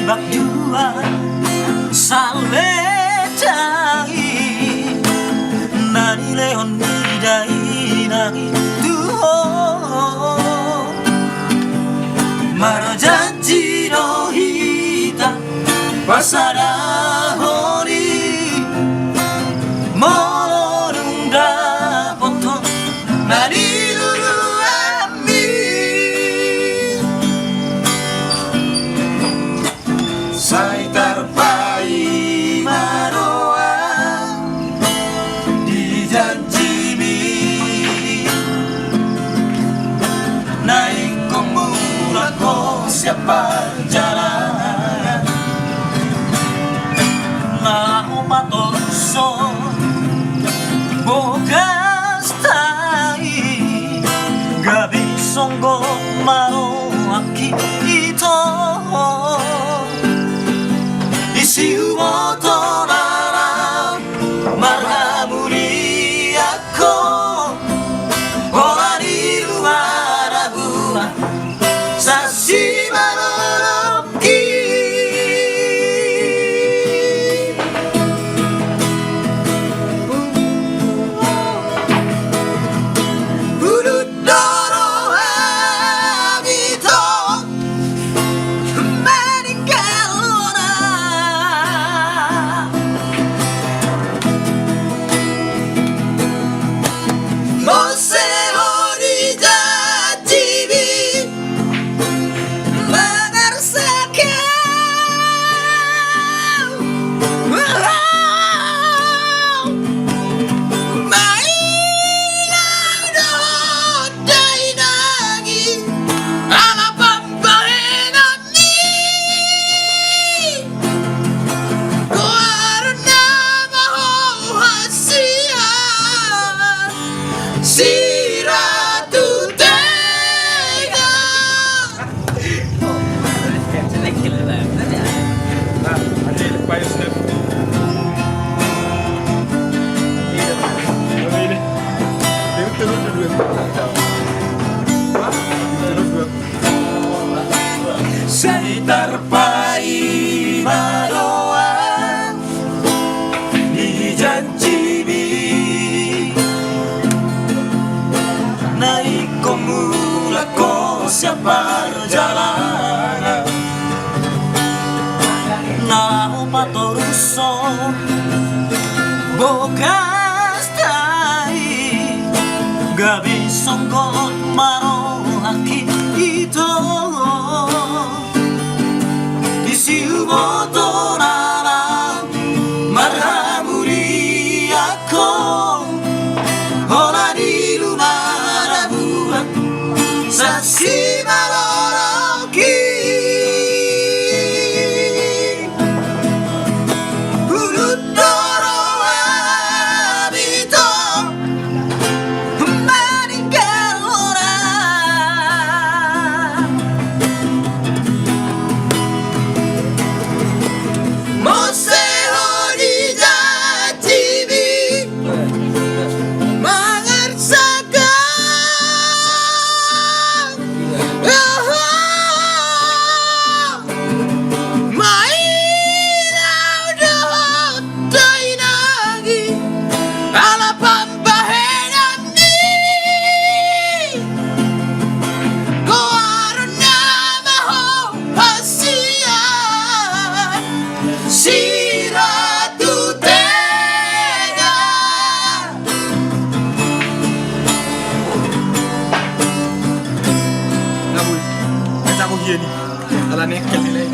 berdua salvetai nani leon nidai nagi tuho marajanji no hita pasara hori morunda poto nani Sai terpai maroa di janji mi naik komula ko siapa jalan mau patorso bogas tai gabi songgo maro aki ito Isiu motorara marhamuri ako Orari luara buah Sasi maroroki Budut doro habito Sai terpai maroa di janji mi naik komula ko siapa jalan nau patoruso bogas tai gabi songgon maro aki ito Isiu motorara marhamuri ako Orari lumara buah Sasi maroroki Budut doro habito Meninggal iya nih ala nekkel ni lay